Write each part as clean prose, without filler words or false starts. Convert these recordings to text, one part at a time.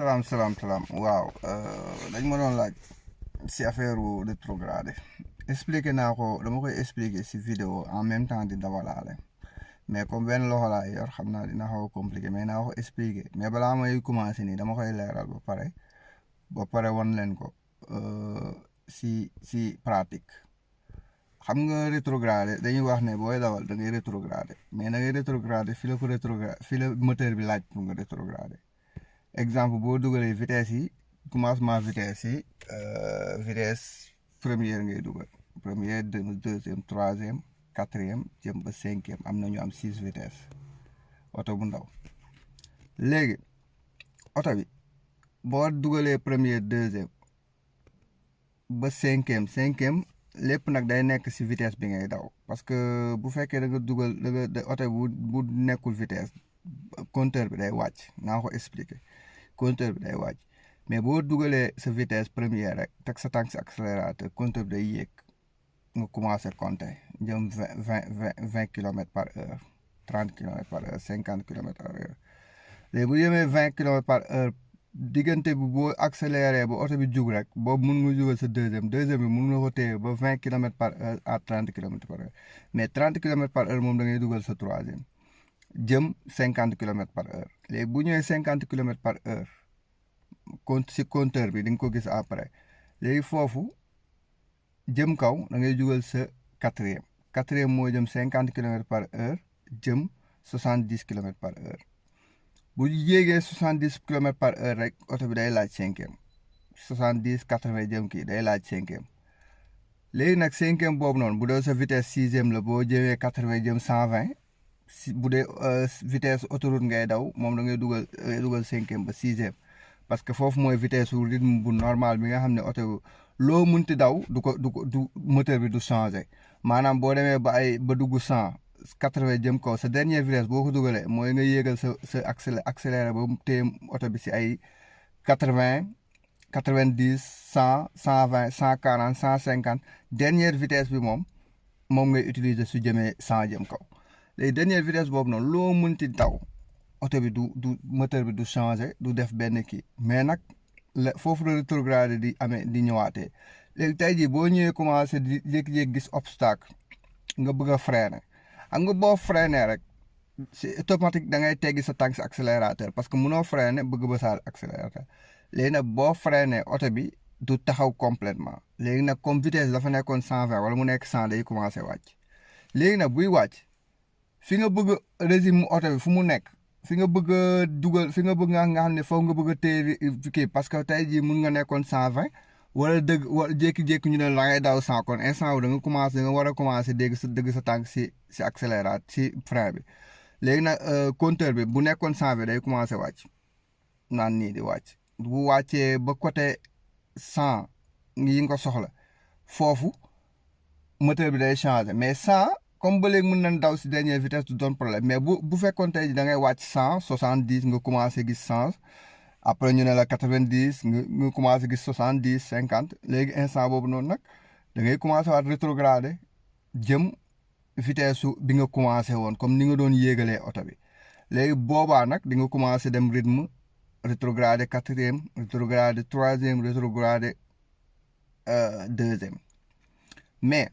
salaam waaw dañ ma doon laaj si affaire rétrograde expliqué naa ko dama koy expliquer si vidéo en même temps di dawalaale mais comme benn loxo laa yor xam naa dina xaw a compliqué mais naa ko expliquer mais balaa may commencé nii dama koy leeral ba pare wan leen ko si pratique xam nga rétrograde dañuy wax ne booy dawal da ngay rétrograde mais da ngay rétrograde fi la moteur bi laaj pour nga rétrograde exemple boo dugalee vitesse yi commencement vitesse yi vitesse première ngay dugal première deuxième troisième quatrième jëm ba cinquième am na ñu am 6 vitesse oto bu ndaw léegi oto bi boo dugalee première deuxième ba cinquième lépp nag day nekk si vitesse bi ngay daw parce que bu fekkee da nga dugal oto bu nekkul vitesse compteur bi day wàcc naa ko expliquer compteur bi day wàcc mais boo dugalee sa vitesse première rek teg sa tànk si accélérateur compteur bi day yéeg nga commencé compter jëm 20 kilomètres par heure 30 kilomètres par heure 50 kilomètres par heure léegi bu yemee 20 kilomètres par heure diggante bi boo accéléré ba oto bi jug rek boobu mun nga jugal sa deuxième bi mun nga ko téye ba 20 kilomètres par heure à 30 kilomètres par heure mais 30 kilomètres par heure moom da ngay dugal sa troisième jëm 50 kilomètres par heure léegi bu ñëwee 50 kilomètres par heure si compteur bi di nga ko gis après léegi foofu jëm kaw da ngay jugal sa quatrième moo jëm 50 kilomètres par heure jëm 70 kilomètres par heure bu yéegee 70 kilomètres par heure rek oto bi day laaj cinquième 70 80 jëm kii day laaj cinquième léegi nag cinquième boobu noonu bu dee sa vitesse sixième la boo jëmee 80 jëm 120 si bu dee vitesse autoroute ngay daw moom da ngay dugal cinquième ba sixième parce que foofu mooy vitesse su rythme bu normal bi nga xam ne oto loo munti daw du moteur bi du changé maanaam boo demee ba dugg 180 jëm kaw sa dernière vitesse boo ko dugalee mooy nga yéegal sa accéléré ba téye oto bi si ay 80 90 100 120 140 150 dernière vitesse bi moom ngay utiliser su jëmee 100 jëm kaw léegi dernière vitesse boobu noonu loo munti daw oto bi du moteur bi du changé du def benn kii mais nag foofu la rétrograde di ñëwaatee léegi tey jii boo ñëwee commencé di jékki-jékki gis obstacle nga bëgg a freiner xam nga boo freiner rek c'est automatique da ngay teggi sa tànk si accélérateur parce que munoo freiner bëgg ba saal accélérateur léegi nag boo freiner oto bi du taxaw complètement léegi nag comme vitesse dafa nekkoon 120 wala mu nekk 100 day commencé wàcc léegi nag buy wàcc fi nga bëgg régime oto bi fu mu nekk fi nga bëgg a dugal fi nga bëgg nga xam ne foofu nga bëgg a téye kii parce que tey jii mun nga nekkoon 120 wala jékki-jékki ñu ne la ngay daw 100 kon instant wu da nga war a commencé dégg sa tànk si accélérateur si frein bi léegi nag compteur bi bu nekkoon 120 day commencé wàcc naan nii di wàcc bu wàccee ba côté 100 yi nga ko soxla foofu moteur bi day changé mais 100 comme ba léegi mën nañ daw si dernière vitesse du doon problème mais bu fekkoon tey da ngay wàcc 100 70 nga commencé gis 100 après ñu ne la 90 nga commencé gis 70 50 léegi instant boobu noonu nag da ngay commencé waat rétrogradé jëm vitesse su bi nga commencé woon comme ni nga doon yéegalee oto bi léegi boobaa nag di nga commencé dem rythme rétrogradé quatrième rétrogradé troisième rétrogradé deuxième mais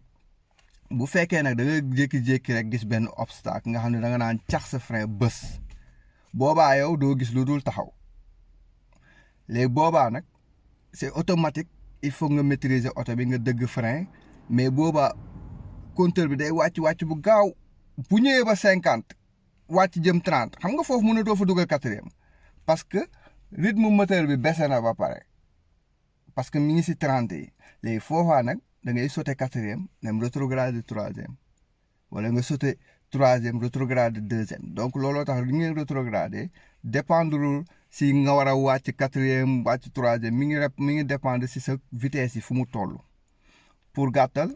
bu fekkee nag da nga jékki-jékki rek gis benn obstacle nga xam ne da nga naan cax sa frein bës boobaa yow doo gis lu dul taxaw léegi boobaa nag c'est automatique il faut nga maîtriser oto bi nga dëgg frein mais boobaa compteur bi day wàcc bu gaaw bu ñëwee ba 50 wàcc jëm 30 xam nga foofu mënatoo fa dugal quatrième parce que rythme moteur bi baissé na ba pare parce que mi ngi si 30 yi léegi foofaa nag da ngay sauter quatrième même rétrograde troisième wala nga sauter troisième rétrograde deuxième donc looloo tax li ngeen rétrogradé dépendre si nga war a wàcc quatrième wàcc troisième mi ngi dépendre si sa vitesse yi fu mu toll pour gàttal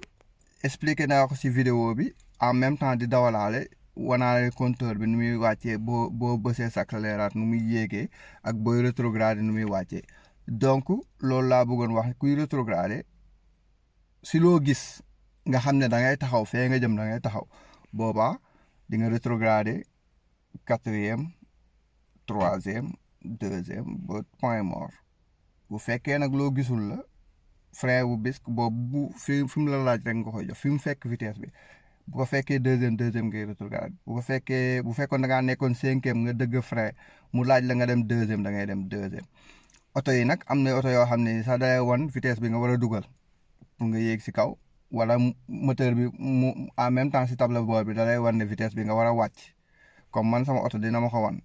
expliqué naa ko si vidéo bi en même temps di dawalaale wanaale compteur bi nu muy wàccee boo bësee sa accélérateur nu muy yéegee ak booy rétrogradé nu muy wàccee donc loolu laa bëggoon wax kuy rétrogradé si loo gis nga xam ne da ngay taxaw fee nga jëm da ngay taxaw boobaa di nga rétrogradé quatrième troisième deuxième ba point mort bu fekkee nag loo gisul la frein bu bis boobu fi mu la laaj rek nga koy jox fi mu fekk vitesse bi bu ko fekkee deuxième ngay rétrograde bu fekkoon da ngaa nekkoon cinquième nga dëgg frein mu laaj la nga dem deuxième da ngay dem deuxième oto yi nag am na oto yoo xam ne sax day wan vitesse bi nga war a dugal pour nga yéeg si kaw wala moteur bi mu en même temps si tableau bord bi da lay wan ne vitesse bi nga war a wàcc comme man sama oto dina ma ko wan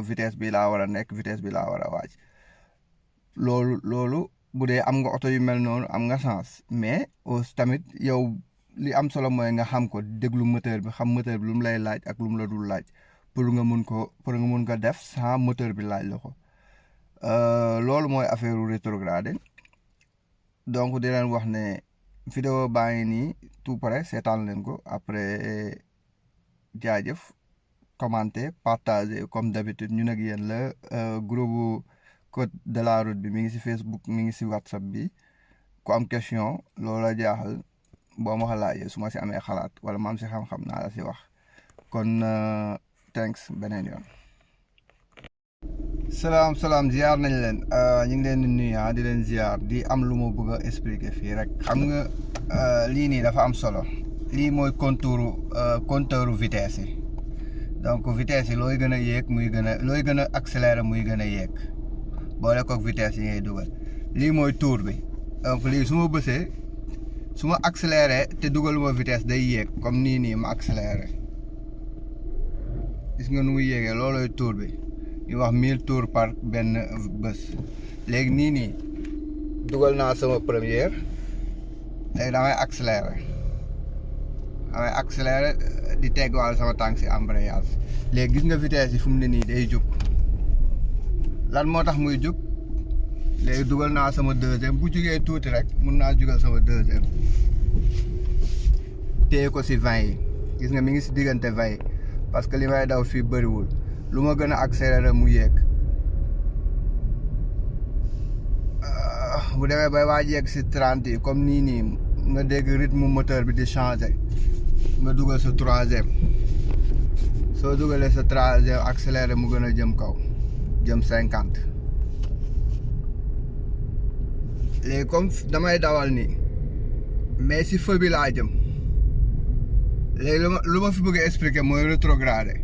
vitesse bi laa war a nekk vitesse bi laa war a wàcc loolu bu dee am nga oto yu mel noonu am nga chance mais aussi tamit yow li am solo mooy nga xam ko déglu moteur bi xam moteur bi lu mu lay laaj ak lu mu la dul laaj pour nga mun ko def sans moteur bi laaj la ko loolu mooy affaire rétrogradé donc di leen wax ne vidéo baa ngi nii tout près seetaan leen ko après jaajëf commenter partager comme d'habitude ñun ak yéen la groupe Codedelaroute bi mi ngi si Facebook mi ngi si WhatsApp bi ku am question loola jaaxal boo ma ko laajee su ma si amee xalaat wala ma am si xam-xam naa la si wax kon thanks beneen yoon. salaam ziar nañ leen ñu ngi leen di nuyu di leen ziar di am lu ma bëgg a expliquer fii rek xam nga lii nii dafa am solo lii mooy compteur vitesse yi donc vitesse yi looy gën a yéeg looy gën a accélérer muy gën a yéeg boole koog vitesse yi ngay dugal lii mooy tour bi donc lii su ma bësee su ma accéléré te dugaluma vitesse day yéeg comme nii ma accéléré gis nga nu muy yéegee loolooy tour bi ñu wax 1000 tours par benn bés léegi nii dugal naa sama première léegi damay accéléré di tegwaal sama tànk si embrayage léegi gis nga vitesse yi fu mu ne nii day jug lan moo tax muy jug léegi dugal naa sama deuxième bu jugee tuuti rek mun naa jugal sama deuxième téye ko si 20 yi gis nga mi ngi si diggante 20 yi parce que li may daw fii bëriwul lu ma gën a accéléré mu yéeg bu demee bay waaj yegg si 30 yi comme nii nga dégg rythme moteur bi di changé nga dugal sa troisième soo dugalee sa troisième accéléré mu gën a jëm kaw jëm 50 léegi comme damay dawal nii mais si feu bi laa jëm léegi lu ma fi bëgg a expliquer mooy rétrogradé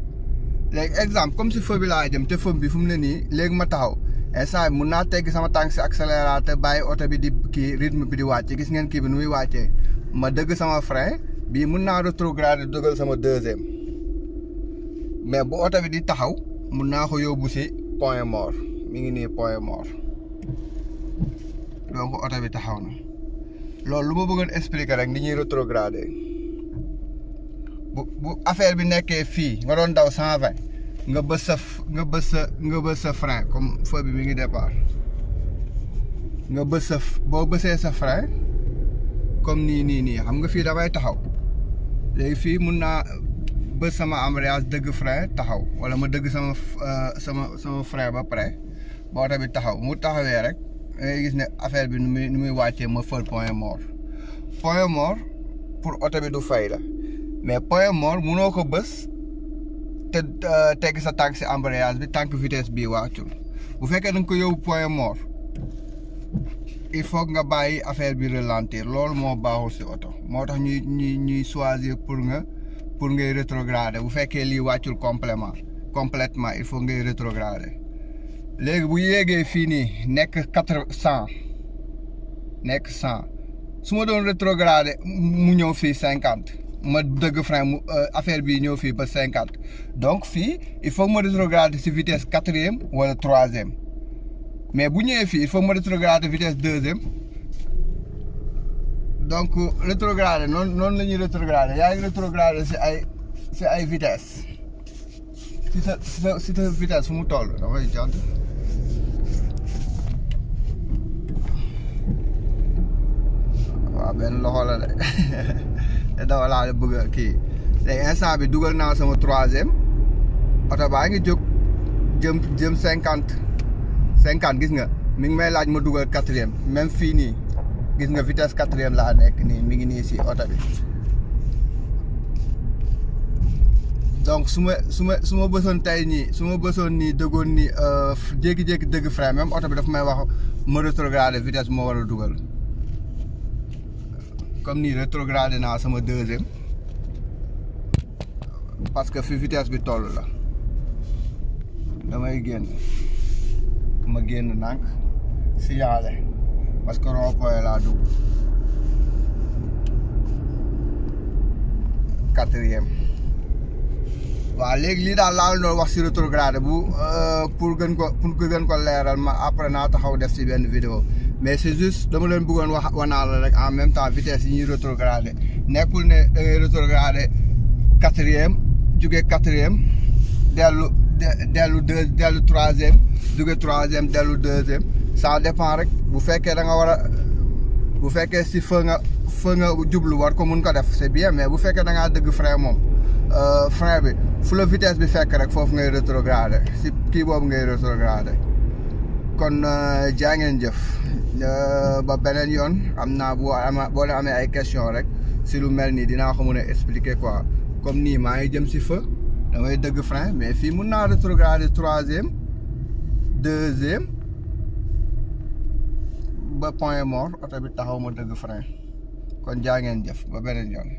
léegi exemple comme si feu bi laa jëm te feu bi fu mu ne nii léegi ma taxaw instant bi mun naa tegg sama tànk si accélérateur bàyyi oto bi di kii rythme bi di wàcce gis ngeen kii bi nu muy wàccee ma dëgg sama frein bii mun naa rétrogradé dugal sama deuxième mais bu oto bi di taxaw mun naa ko yóbbu si point mort mi ngi nii point mort donc oto bi taxaw na loolu lu ma bëggoon expliquer rek ni ñuy rétrogradé bu affaire bi nekkee fii nga doon daw 120 nga bës sa frein comme feu bi mi ngi départ nga boo bësee sa frein comme nii xam nga fii damay taxaw léegi fii mun naa bës sama embrayage dëgg frein taxaw wala ma dëgg sama frein ba pare ba oto bi taxaw mu taxawee rek ngay gis ne affaire bi nu muy wàccee ma fël point mort pour oto bi du fay la mais point mort munoo ko bës te tegg sa tànk si embrayage bi tànk vitesse bii wàccul bu fekkee da nga ko yóbbu point mort il faut nga bàyyi affaire bi ralentir loolu moo baaxul si oto moo tax ñuy choisir pour ngay rétrograder bu fekkee lii wàccul complètement il faut ngay rétrograder léegi bu yéegee fii nii nekk 100 su ma doon rétrograder mu ñëw fii 50 ma dëgg frein mu affaire bi ñëw fii ba 50 donc fii il faut ma rétrograder si vitesse 4e wala 3e mais bu ñëwee fii il faut ma rétrograder vitesse 2e donc rétrograder noonu la ñuy rétrograder yaa ngi rétrograder si ay vitesse si sa vitesse fu mu toll damay jant waaw benn loxo la de dafa laa bëgg a kii léegi instant bi dugal naa sama troisième oto baa ngi jóg jëm 50 gis nga mi ngi may laaj ma dugal quatrième même fii nii gis nga vitesse 4e laa nekk nii mi ngi nii si oto bi donc su ma bësoon tey nii su ma bësoon nii dëggoon nii jékki-jékki dëgg frein même oto bi dafa may wax ma rétrogradé vitesse moo war a dugal comme nii rétrogradé naa sama deuxième parce que fi vitesse bi toll la damay génn ma génn nànk signalé parce que rond-point laa dugg quatrième waaw léegi lii daal laa doon wax si rétrogradé bu pour gën ko leeral ma après naa taxaw def si benn vidéo mais c'est juste dama leen bëggoon wax wanaal rek en même temps vitesse yi ñuy rétrogradé nekkul ne da ngay rétrogradé quatrième jóge quatrième dellu troisième jóge troisième dellu deuxième ça dépend rek bu fekkee da nga war a bu fekkee si fa nga jublu war ko mun ko def c'est bien mais bu fekkee da ngaa dëgg frein moom frein bi fu la vitesse bi fekk rek foofu ngay rétrogradé si kii boobu ngay rétrogradé kon jaa ngeen jëf ba beneen yoon am naa boo leen amee ay question rek si lu mel nii dinaa ko mën a expliquer quoi comme nii maa ngi jëm si fa damay dëgg frein mais fii mun naa rétrogradé troisième deuxième ba point mort oto bi taxaw ma dëgg frein kon jaa ngeen jëf ba beneen yoon